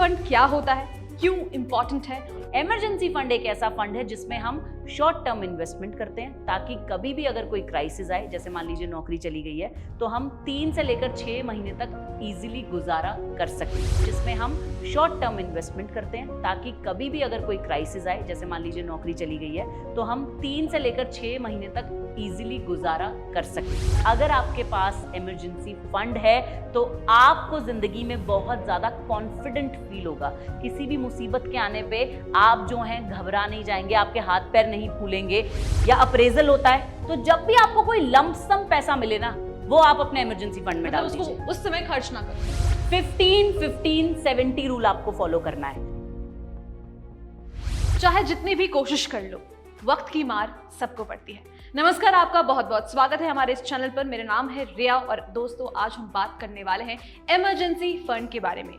Fund क्या होता है, क्यों इम्पोर्टेंट है? इमरजेंसी फंड एक ऐसा फंड है जिसमें हम शॉर्ट टर्म इन्वेस्टमेंट करते हैं ताकि कभी भी अगर कोई क्राइसिस आए, जैसे मान लीजिए नौकरी चली गई है, तो हम 3 से लेकर 6 महीने तक इजीली गुजारा कर सकें। जिसमें हम शॉर्ट टर्म इन्वेस्टमेंट करते हैं ताकि कभी भी अगर कोई क्राइसिस आए, जैसे मान लीजिए नौकरी चली गई है, तो हम 3 से लेकर 6 महीने तक इजीली गुजारा कर सकें। अगर आपके पास इमरजेंसी फंड है तो आपको जिंदगी में बहुत ज्यादा कॉन्फिडेंट फील होगा। किसी भी मुसीबत के आने पे आप जो हैं घबरा नहीं जाएंगे, आपके हाथ पैर नहीं फूलेंगे। या अप्रेजल होता है तो जब भी आपको कोई लंप सम पैसा मिले ना, वो आप अपने इमरजेंसी फंड में डाल दीजिए। उस समय खर्च ना करें। 15-15-70 रूल आपको फॉलो करना है। चाहे जितनी भी कोशिश कर लो, वक्त की मार सबको पड़ती है। नमस्कार, आपका बहुत बहुत स्वागत है हमारे इस चैनल पर। मेरा नाम है रिया और दोस्तों, आज हम बात करने वाले हैं इमरजेंसी फंड के बारे में।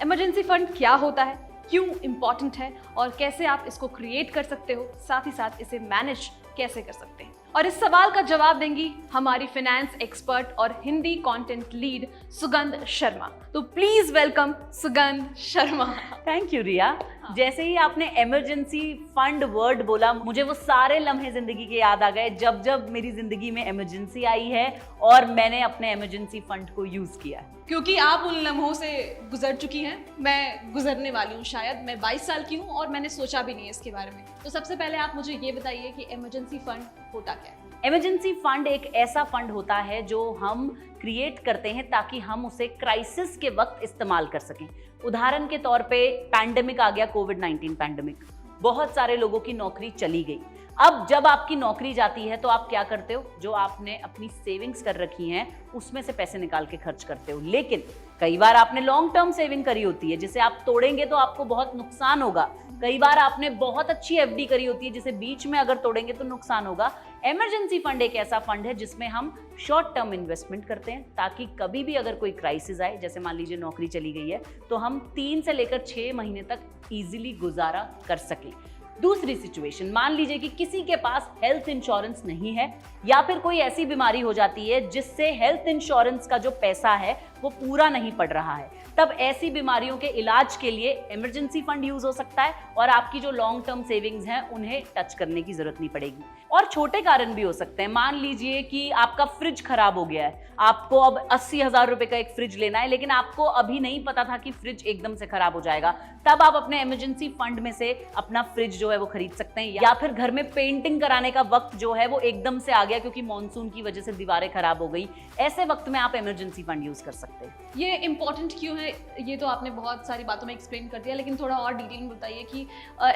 इमरजेंसी फंड क्या होता है, क्यों इम्पोर्टेंट है और कैसे आप इसको क्रिएट कर सकते हो, साथ ही साथ इसे मैनेज कैसे कर सकते हैं, और इस सवाल का जवाब देंगी हमारी फाइनेंस एक्सपर्ट और हिंदी कंटेंट लीड सुगंध शर्मा। तो प्लीज वेलकम सुगंध शर्मा। थैंक यू रिया। जैसे ही आपने इमरजेंसी फंड वर्ड बोला, मुझे वो सारे लम्हे जिंदगी के याद आ गए जब जब मेरी जिंदगी में इमरजेंसी आई है और मैंने अपने इमरजेंसी फंड को यूज किया है। क्योंकि आप उन लम्हों से गुजर चुकी हैं, मैं गुजरने वाली हूँ। शायद मैं 22 साल की हूँ और मैंने सोचा भी नहीं है इसके बारे में। तो सबसे पहले आप मुझे ये बताइए कि इमरजेंसी फंड होता क्या है? इमरजेंसी फंड एक ऐसा फंड होता है जो हम क्रिएट करते हैं ताकि हम उसे क्राइसिस के वक्त इस्तेमाल कर सकें। उदाहरण के तौर पे पैंडेमिक आ गया, कोविड-19 पैंडेमिक, बहुत सारे लोगों की नौकरी चली गई। अब जब आपकी नौकरी जाती है तो आप क्या करते हो? जो आपने अपनी सेविंग्स कर रखी हैं उसमें से पैसे निकाल के खर्च करते हो। लेकिन कई बार आपने लॉन्ग टर्म सेविंग करी होती है जिसे आप तोड़ेंगे तो आपको बहुत नुकसान होगा। कई बार आपने बहुत अच्छी एफडी करी होती है जिसे बीच में अगर तोड़ेंगे तो नुकसान होगा। इमरजेंसी फंड एक ऐसा फंड है जिसमें हम शॉर्ट टर्म इन्वेस्टमेंट करते हैं ताकि कभी भी अगर कोई क्राइसिस आए, जैसे मान लीजिए नौकरी चली गई है, तो हम 3 से लेकर 6 महीने तक इजीली गुजारा कर सकें। दूसरी सिचुएशन, मान लीजिए कि किसी के पास हेल्थ इंश्योरेंस नहीं है या फिर कोई ऐसी बीमारी हो जाती है जिससे हेल्थ इंश्योरेंस का जो पैसा है वो पूरा नहीं पड़ रहा है। तब ऐसी बीमारियों के इलाज के लिए इमरजेंसी फंड यूज हो सकता है और आपकी जो लॉन्ग टर्म सेविंग्स हैं उन्हें टच करने की जरूरत नहीं पड़ेगी। और छोटे कारण भी हो सकते हैं। मान लीजिए कि आपका फ्रिज खराब हो गया है, आपको अब 80,000 रुपए का एक फ्रिज लेना है, लेकिन आपको अभी नहीं पता था कि फ्रिज एकदम से खराब हो जाएगा। तब आप अपने इमरजेंसी फंड में से अपना फ्रिज जो है वो खरीद सकते हैं। या फिर घर में पेंटिंग कराने का वक्त जो है वो एकदम से आ गया क्योंकि मॉनसून की वजह से दीवारें खराब हो गई, ऐसे वक्त में आप इमरजेंसी फंड यूज कर सकते हैं। ये इंपॉर्टेंट क्यों है, ये तो आपने बहुत सारी बातों में एक्सप्लेन कर दिया, लेकिन थोड़ा और डिटेल में बताइए कि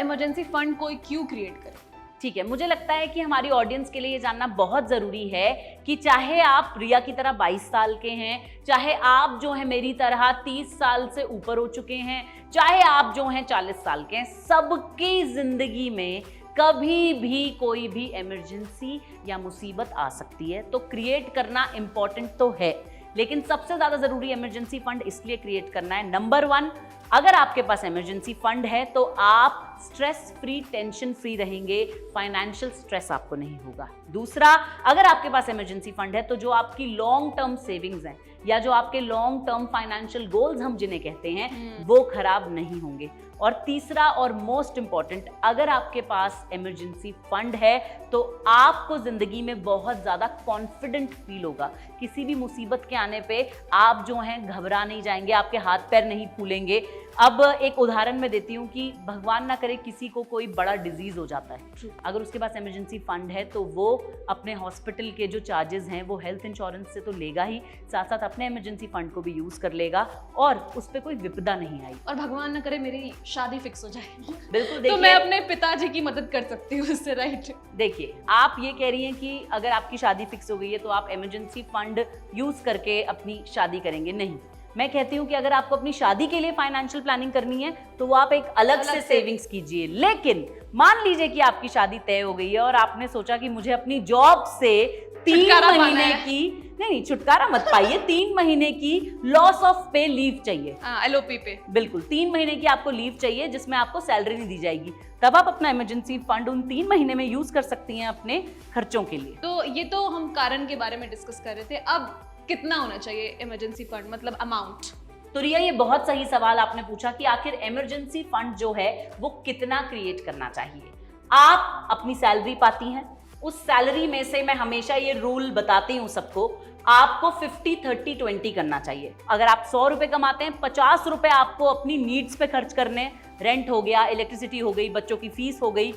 इमरजेंसी फंड कोई क्यों क्रिएट करे? ठीक है, मुझे लगता है कि हमारी ऑडियंस के लिए ये जानना बहुत ज़रूरी है कि चाहे आप रिया की तरह 22 साल के हैं, चाहे आप जो है मेरी तरह 30 साल से ऊपर हो चुके हैं, चाहे आप जो हैं 40 साल के हैं, सबकी ज़िंदगी में कभी भी कोई भी इमरजेंसी या मुसीबत आ सकती है। तो क्रिएट करना इम्पॉर्टेंट तो है, लेकिन सबसे ज़्यादा ज़रूरी इमरजेंसी फंड इसलिए क्रिएट करना है, नंबर 1, अगर आपके पास इमरजेंसी फंड है तो आप स्ट्रेस फ्री, टेंशन फ्री रहेंगे, फाइनेंशियल स्ट्रेस आपको नहीं होगा। दूसरा, अगर आपके पास इमरजेंसी फंड है तो जो आपकी लॉन्ग टर्म सेविंग्स हैं या जो आपके लॉन्ग टर्म फाइनेंशियल गोल्स हम जिन्हें कहते हैं वो खराब नहीं होंगे। और तीसरा और मोस्ट इंपॉर्टेंट, अगर आपके पास इमरजेंसी फंड है तो आपको जिंदगी में बहुत ज्यादा कॉन्फिडेंट फील होगा। किसी भी मुसीबत के आने पे आप जो हैं घबरा नहीं जाएंगे, आपके हाथ पैर नहीं फूलेंगे। अब एक उदाहरण मैं देती हूँ कि भगवान ना करे किसी को कोई बड़ा डिजीज हो जाता है, अगर उसके पास इमरजेंसी फंड है तो वो अपने हॉस्पिटल के जो चार्जेस हैं वो हेल्थ इंश्योरेंस से तो लेगा ही, साथ साथ अपने इमरजेंसी फंड को भी यूज कर लेगा और उस पर कोई विपदा नहीं आई। और भगवान ना करे मेरी शादी फिक्स हो जाए, बिल्कुल, तो मैं अपने पिताजी की मदद कर सकती हूँ उससे, राइट? देखिए, आप ये कह रही हैं कि अगर आपकी शादी फिक्स हो गई है तो आप इमरजेंसी फंड यूज करके अपनी शादी करेंगे, नहीं। मैं कहती हूँ कि अगर आपको अपनी शादी के लिए फाइनेंशियल प्लानिंग करनी है तो वो आप एक अलग से सेविंग्स कीजिए। लेकिन मान लीजिए कि आपकी शादी तय हो गई है और आपने सोचा कि मुझे अपनी जॉब से 3 छुटकारा पाना महीने है। की नहीं छुटकारा मत पाइए, 3 महीने की लॉस ऑफ पे लीव चाहिए। LOP पे बिल्कुल 3 महीने की आपको लीव चाहिए जिसमें आपको सैलरी नहीं दी जाएगी, तब आप अपना इमरजेंसी फंड उन 3 महीने में यूज कर सकती हैं अपने खर्चों के लिए। तो ये तो हम कारण के बारे में डिस्कस कर रहे थे, अब कितना होना चाहिए इमरजेंसी फंड, मतलब अमाउंट? तो रिया ये बहुत सही सवाल आपने पूछा कि आखिर इमरजेंसी फंड जो है वो कितना क्रिएट करना चाहिए। आप अपनी सैलरी पाती हैं, उस सैलरी में से मैं हमेशा ये रूल बताती हूँ सबको, आपको 50-30-20 करना चाहिए। अगर आप 100 रुपए कमाते हैं, 50 रुपए आपको अपनी नीड्स पे खर्च करने, रेंट हो गया, इलेक्ट्रिसिटी हो गई, बच्चों की फीस हो गई।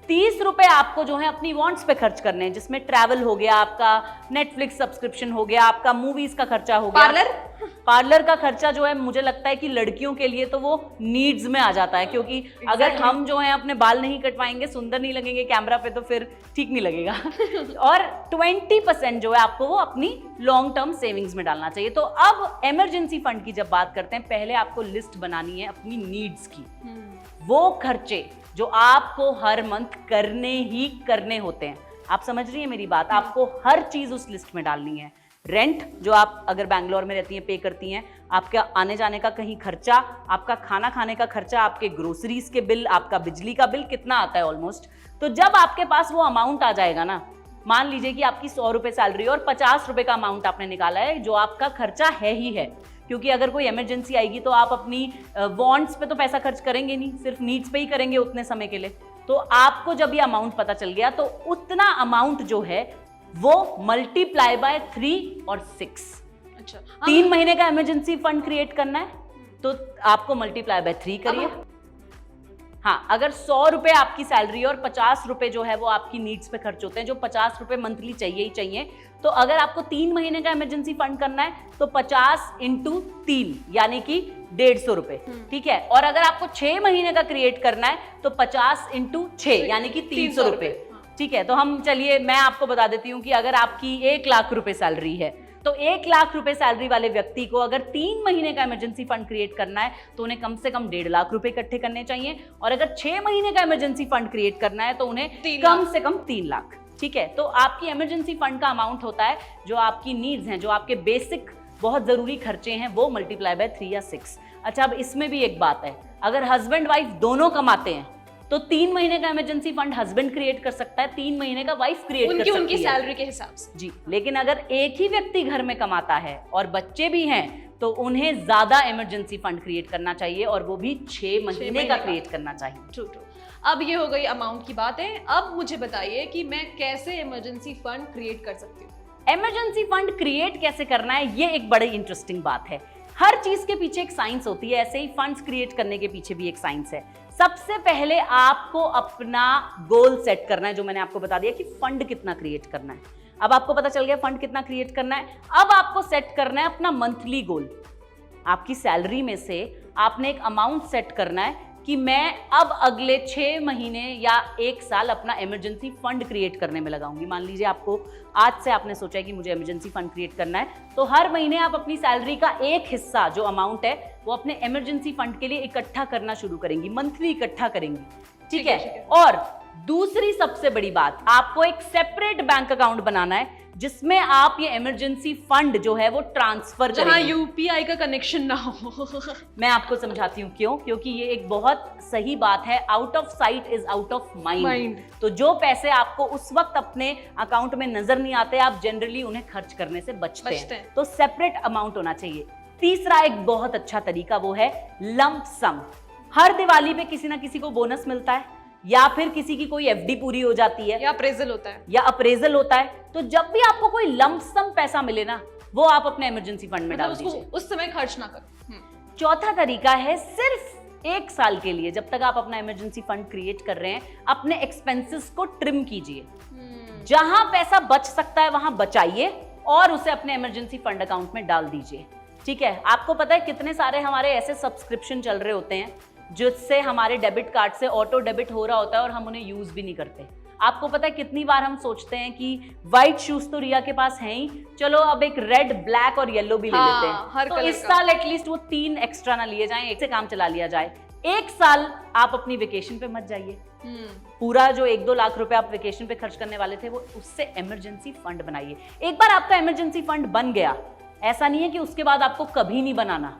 30 रुपए आपको जो है अपनी वांट्स पे खर्च करने हैं, जिसमें ट्रैवल हो गया, आपका नेटफ्लिक्स सब्सक्रिप्शन हो गया, आपका मूवीज का खर्चा हो गया, पार्लर का खर्चा जो है मुझे लगता है कि लड़कियों के लिए तो वो नीड्स में आ जाता है, क्योंकि अगर हम जो है अपने बाल नहीं कटवाएंगे, सुंदर नहीं लगेंगे कैमरा पे, तो फिर ठीक नहीं लगेगा। और 20% जो है आपको वो अपनी लॉन्ग टर्म सेविंग्स में डालना चाहिए। तो अब इमरजेंसी फंड की जब बात करते हैं, पहले आपको लिस्ट बनानी है अपनी नीड्स की, वो खर्चे जो आपको हर मंथ करने ही करने होते हैं। आप समझ रही हैं मेरी बात? आपको हर चीज उस लिस्ट में डालनी है। रेंट जो आप अगर बैंगलोर में रहती हैं पे करती हैं, आपका आने जाने का कहीं खर्चा, आपका खाना खाने का खर्चा, आपके ग्रोसरीज के बिल, आपका बिजली का बिल कितना आता है ऑलमोस्ट। तो जब आपके पास वो अमाउंट आ जाएगा ना, मान लीजिए कि आपकी 100 रुपए सैलरी और 50 रुपए का अमाउंट आपने निकाला है जो आपका खर्चा है ही है, क्योंकि अगर कोई इमरजेंसी आएगी तो आप अपनी वांट्स पे तो पैसा खर्च करेंगे नहीं, सिर्फ नीड्स पे ही करेंगे उतने समय के लिए। तो आपको जब ये अमाउंट पता चल गया तो उतना अमाउंट जो है वो मल्टीप्लाई बाय 3 और 6। अच्छा, 3 महीने का इमरजेंसी फंड क्रिएट करना है तो आपको मल्टीप्लाई बाय 3 करिए। हाँ, अगर 100 रुपए आपकी सैलरी और 50 रुपए जो है वो आपकी नीड्स पे खर्च होते हैं, जो 50 रुपए मंथली चाहिए ही चाहिए, तो अगर आपको 3 महीने का इमरजेंसी फंड करना है तो 50 इंटू 3 यानी कि 150 रुपए, ठीक है। और अगर आपको 6 महीने का क्रिएट करना है तो 50 इंटू 6 यानी कि 300 रुपए, ठीक है। तो हम चलिए मैं आपको बता देती हूँ कि अगर आपकी 1 लाख रुपए सैलरी है तो 1 लाख रुपए सैलरी वाले व्यक्ति को अगर 3 महीने का इमरजेंसी फंड क्रिएट करना है तो उन्हें कम से कम 1.5 लाख रुपए इकट्ठे करने चाहिए, और अगर 6 महीने का इमरजेंसी फंड क्रिएट करना है तो उन्हें कम से कम 3 लाख, ठीक है। तो आपकी इमरजेंसी फंड का अमाउंट होता है जो आपकी नीड्स हैं, जो आपके बेसिक बहुत जरूरी खर्चे हैं, वो मल्टीप्लाई बाय 3 या 6। अच्छा, अब इसमें भी एक बात है, अगर हस्बैंड वाइफ दोनों कमाते हैं तो 3 महीने का इमरजेंसी फंड हस्बैंड क्रिएट कर सकता है, 3 महीने का वाइफ क्रिएट कर सकती है उनकी सैलरी के हिसाब से। जी, लेकिन अगर एक ही व्यक्ति घर में कमाता है और बच्चे भी हैं तो उन्हें ज्यादा इमरजेंसी फंड क्रिएट करना चाहिए, और वो भी 6 महीने का क्रिएट करना चाहिए। ट्रू। अब ये हो गई अमाउंट की बातें। अब मुझे बताइए कि मैं कैसे इमरजेंसी फंड क्रिएट कर सकती हूँ। इमरजेंसी फंड क्रिएट कैसे करना है, ये एक बड़ी इंटरेस्टिंग बात है। हर चीज के पीछे एक साइंस होती है, ऐसे ही फंड्स क्रिएट करने के पीछे भी एक साइंस है। सबसे पहले आपको अपना गोल सेट करना है, जो मैंने आपको बता दिया कि फंड कितना क्रिएट करना है। अब आपको पता चल गया फंड कितना क्रिएट करना है। अब आपको सेट करना है अपना मंथली गोल। आपकी सैलरी में से आपने एक अमाउंट सेट करना है कि मैं अब अगले 6 महीने या 1 साल अपना इमरजेंसी फंड क्रिएट करने में लगाऊंगी। मान लीजिए आपको आज से आपने सोचा है कि मुझे इमरजेंसी फंड क्रिएट करना है, तो हर महीने आप अपनी सैलरी का एक हिस्सा जो अमाउंट है वो अपने इमरजेंसी फंड के लिए इकट्ठा करना शुरू करेंगी, मंथली इकट्ठा करेंगी, ठीक है। और दूसरी सबसे बड़ी बात, आपको एक सेपरेट बैंक अकाउंट बनाना है जिसमें आप ये इमरजेंसी फंड जो है वो ट्रांसफर करेंगे, जहां यूपीआई का कनेक्शन ना हो। मैं आपको समझाती हूँ क्यों, क्योंकि ये एक बहुत सही बात है। Out of site is out of mind. तो जो पैसे आपको उस वक्त अपने अकाउंट में नजर नहीं आते, आप जनरली उन्हें खर्च करने से बचते हैं। तो सेपरेट अमाउंट होना चाहिए। तीसरा एक बहुत अच्छा तरीका वो है लंप सम। हर दिवाली पे किसी ना किसी को बोनस मिलता है, या फिर किसी की कोई एफडी पूरी हो जाती है, या अप्रेजल होता है, तो जब भी आपको कोई लंप सम पैसा मिले ना, वो आप अपने इमरजेंसी फंड में डाल दीजिए, उस समय खर्च ना करो। चौथा तरीका है सिर्फ 1 साल के लिए, जब तक आप अपना इमरजेंसी फंड क्रिएट कर रहे हैं, अपने एक्सपेंसेस को ट्रिम कीजिए। जहां पैसा बच सकता है वहां बचाइए और उसे अपने इमरजेंसी फंड अकाउंट में डाल दीजिए, ठीक है। आपको पता है कितने सारे हमारे ऐसे सब्सक्रिप्शन चल रहे होते हैं जिससे हमारे डेबिट कार्ड से ऑटो डेबिट हो रहा होता है और हम उन्हें यूज भी नहीं करते। आपको पता है कितनी बार हम सोचते हैं कि व्हाइट शूज तो रिया के पास हैं ही, चलो अब एक रेड, ब्लैक और येलो भी ले लेते हैं। हर तो इस साल एटलीस्ट वो 3 एक्स्ट्रा ना लिए जाएं, एक से काम चला लिया जाए। 1 साल आप अपनी वेकेशन पे मत जाइए। पूरा जो 1-2 लाख रुपए आप वेकेशन पे खर्च करने वाले थे, वो उससे इमरजेंसी फंड बनाइए। एक बार आपका इमरजेंसी फंड बन गया, ऐसा नहीं है कि उसके बाद आपको कभी नहीं बनाना।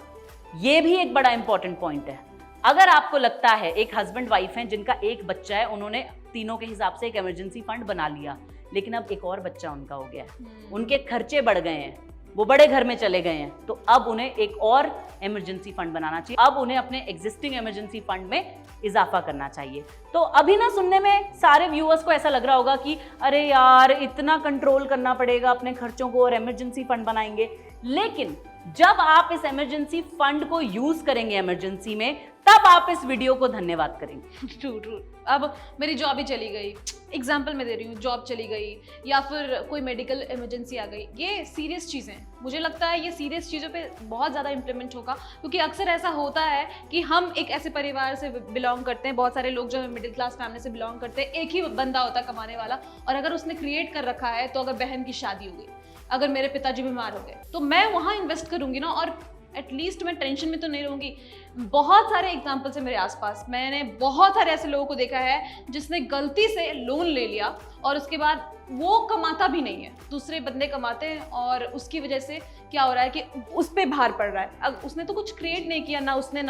ये भी एक बड़ा इंपॉर्टेंट पॉइंट है। अगर आपको लगता है, एक हस्बैंड वाइफ हैं जिनका एक बच्चा है, उन्होंने तीनों के हिसाब से एक इमरजेंसी फंड बना लिया, लेकिन अब एक और बच्चा उनका हो गया है, उनके खर्चे बढ़ गए हैं, वो बड़े घर में चले गए हैं, तो अब उन्हें एक और इमरजेंसी फंड बनाना चाहिए। अब उन्हें अपने एग्जिस्टिंग इमरजेंसी फंड में इजाफा करना चाहिए। तो अभी ना सुनने में सारे व्यूअर्स को ऐसा लग रहा होगा कि अरे यार, इतना कंट्रोल करना पड़ेगा अपने खर्चों को और इमरजेंसी फंड बनाएंगे, लेकिन जब आप इस इमरजेंसी फंड को यूज करेंगे इमरजेंसी में, तब आप इस वीडियो को धन्यवाद करेंगे। ट्रू। अब मेरी जॉब ही चली गई, एग्जाम्पल मैं दे रही हूँ, जॉब चली गई या फिर कोई मेडिकल इमरजेंसी आ गई, ये सीरियस चीज़ें हैं। मुझे लगता है ये सीरियस चीज़ों पे बहुत ज़्यादा इंप्लीमेंट होगा, क्योंकि अक्सर ऐसा होता है कि हम एक ऐसे परिवार से बिलोंग करते हैं, बहुत सारे लोग जो है मिडिल क्लास फैमिली से बिलोंग करते हैं, एक ही बंदा होता है कमाने वाला, और अगर उसने क्रिएट कर रखा है, तो अगर बहन की शादी हो गई, अगर मेरे पिताजी बीमार हो गए, तो मैं वहाँ इन्वेस्ट करूँगी ना, और एटलीस्ट मैं टेंशन में तो नहीं रहूँगी। बहुत सारे एग्जाम्पल्स हैं मेरे आसपास, मैंने बहुत सारे ऐसे लोगों को देखा है जिसने गलती से लोन ले लिया और उसके बाद वो कमाता भी नहीं है, दूसरे बंदे कमाते हैं, और उसकी वजह से क्या हो रहा है कि उस पर भार पड़ रहा है। अब उसने तो कुछ क्रिएट नहीं किया, ना उसने,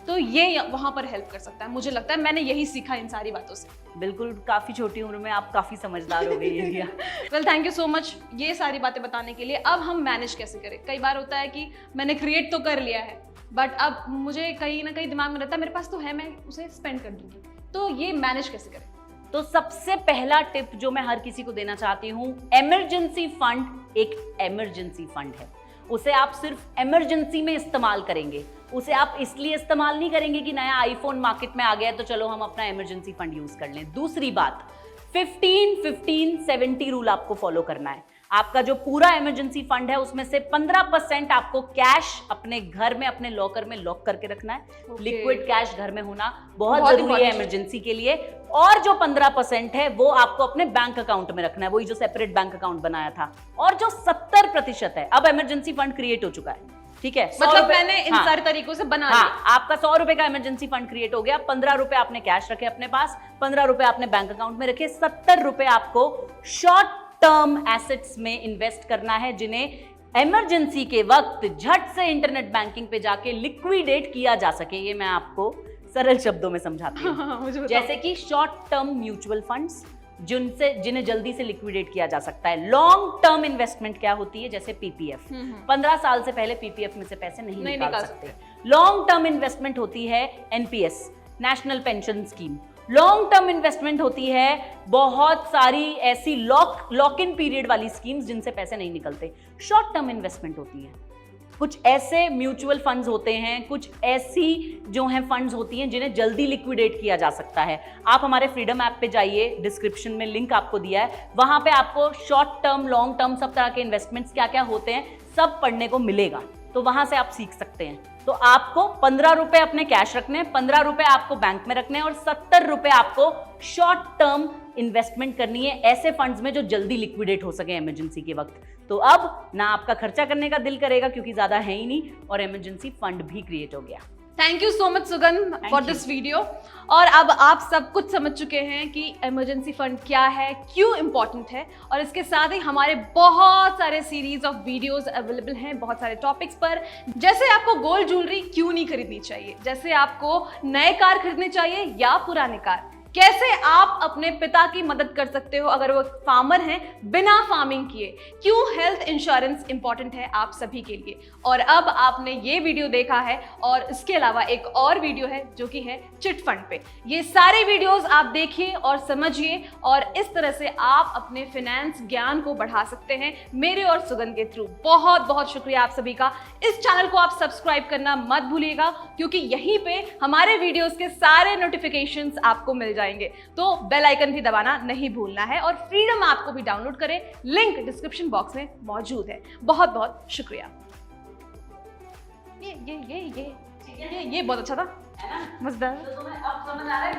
तो ये वहाँ पर हेल्प कर सकता है। मुझे लगता है मैंने यही सीखा इन सारी बातों से। बिल्कुल, काफ़ी छोटी उम्र में आप काफ़ी समझदार हो गई है। Well, thank you so much ये सारी बातें बताने के लिए। अब हम मैनेज कैसे करें? कई बार होता है कि मैंने क्रिएट तो कर लिया है, बट अब मुझे कहीं ना कहीं दिमाग में रहता है मेरे पास तो है, मैं उसे स्पेंड कर दूंगी, तो ये मैनेज कैसे करें? तो सबसे पहला टिप जो मैं हर किसी को देना चाहती हूँ, इमरजेंसी फंड एक इमरजेंसी फंड है, उसे आप सिर्फ इमरजेंसी में इस्तेमाल करेंगे। उसे आप इसलिए इस्तेमाल नहीं करेंगे कि नया आईफोन मार्केट में आ गया है तो चलो हम अपना इमरजेंसी फंड यूज कर लें। दूसरी बात, 15-15-70 रूल आपको फॉलो करना है। आपका जो पूरा इमरजेंसी फंड है उसमें से 15% आपको कैश अपने घर में, अपने लॉकर में लॉक करके रखना है। लिक्विड कैश घर में होना बहुत जरूरी है इमरजेंसी के लिए। और जो 15% है वो आपको अपने बैंक अकाउंट में रखना है, वही जो सेपरेट बैंक अकाउंट बनाया था। और जो 70% है, अब इमरजेंसी फंड क्रिएट हो चुका है, ठीक है, मतलब मैंने इन सारे तरीकों से बना लिया। आपका 100 रुपए का इमरजेंसी फंड क्रिएट हो गया, 15 रुपए आपने कैश रखे अपने पास, 15 रुपए आपने बैंक अकाउंट में रखे, 70 रुपए आपको शॉर्ट टर्म एसेट्स में इन्वेस्ट करना है, जिन्हें इमरजेंसी के वक्त झट से इंटरनेट बैंकिंग पे जाके लिक्विडेट किया जा सके। ये मैं आपको सरल शब्दों में समझाती हूँ। जैसे कि शॉर्ट टर्म म्यूचुअल फंड्स, जिन्हें जल्दी से लिक्विडेट किया जा सकता है। लॉन्ग टर्म इन्वेस्टमेंट क्या होती है? जैसे पीपीएफ, 15 साल से पहले पीपीएफ में से पैसे नहीं निकाल सकते। लॉन्ग टर्म इन्वेस्टमेंट होती है NPS, national pension scheme. Long term investment होती है बहुत सारी ऐसी लॉक इन पीरियड वाली स्कीम्स जिनसे पैसे नहीं निकलते। शॉर्ट टर्म इन्वेस्टमेंट होती है कुछ ऐसे म्यूचुअल फंड्स होते हैं, कुछ ऐसी जो हैं फंड्स होती हैं जिन्हें जल्दी लिक्विडेट किया जा सकता है। आप हमारे फ्रीडम ऐप पे जाइए, डिस्क्रिप्शन में लिंक आपको दिया है, वहां पे आपको शॉर्ट टर्म, लॉन्ग टर्म, सब तरह के इन्वेस्टमेंट्स क्या क्या होते हैं सब पढ़ने को मिलेगा, तो वहां से आप सीख सकते हैं। तो आपको 15 रुपए अपने कैश रखने हैं, 15 रुपए आपको बैंक में रखने हैं और 70 रुपए आपको शॉर्ट टर्म इन्वेस्टमेंट करनी है ऐसे फंड्स में जो जल्दी लिक्विडेट हो सके इमरजेंसी के वक्त। तो अब ना आपका खर्चा करने का दिल करेगा क्योंकि ज्यादा है ही नहीं, और इमरजेंसी फंड भी क्रिएट हो गया। Thank you so much Sugan for this video. और अब आप सब कुछ समझ चुके हैं कि इमरजेंसी फंड क्या है, क्यों इम्पोर्टेंट है, और इसके साथ ही हमारे बहुत सारे सीरीज ऑफ वीडियोस अवेलेबल हैं बहुत सारे टॉपिक्स पर। जैसे आपको गोल्ड ज्वेलरी क्यों नहीं खरीदनी चाहिए, जैसे आपको नए कार खरीदने चाहिए या पुराने कार, कैसे आप अपने पिता की मदद कर सकते हो अगर वो फार्मर हैं बिना फार्मिंग किए, क्यों हेल्थ इंश्योरेंस इंपॉर्टेंट है आप सभी के लिए। और अब आपने ये वीडियो देखा है और इसके अलावा एक और वीडियो है जो कि है चिट फंड पे। ये सारे वीडियोस आप देखिए और समझिए, और इस तरह से आप अपने फाइनेंस ज्ञान को बढ़ा सकते हैं मेरे और सुगन के थ्रू। बहुत बहुत शुक्रिया आप सभी का। इस चैनल को आप सब्सक्राइब करना मत भूलिएगा, क्योंकि यहीं पे हमारे वीडियोस के सारे नोटिफिकेशंस आपको मिल जाएंगे। तो बेल आइकन भी दबाना नहीं भूलना है, और फ्रीडम ऐप को भी डाउनलोड करें, लिंक डिस्क्रिप्शन बॉक्स में मौजूद है। बहुत बहुत शुक्रिया। ये बहुत अच्छा था, मजेदार। तो तुम्हें अब समझ आ रहा है?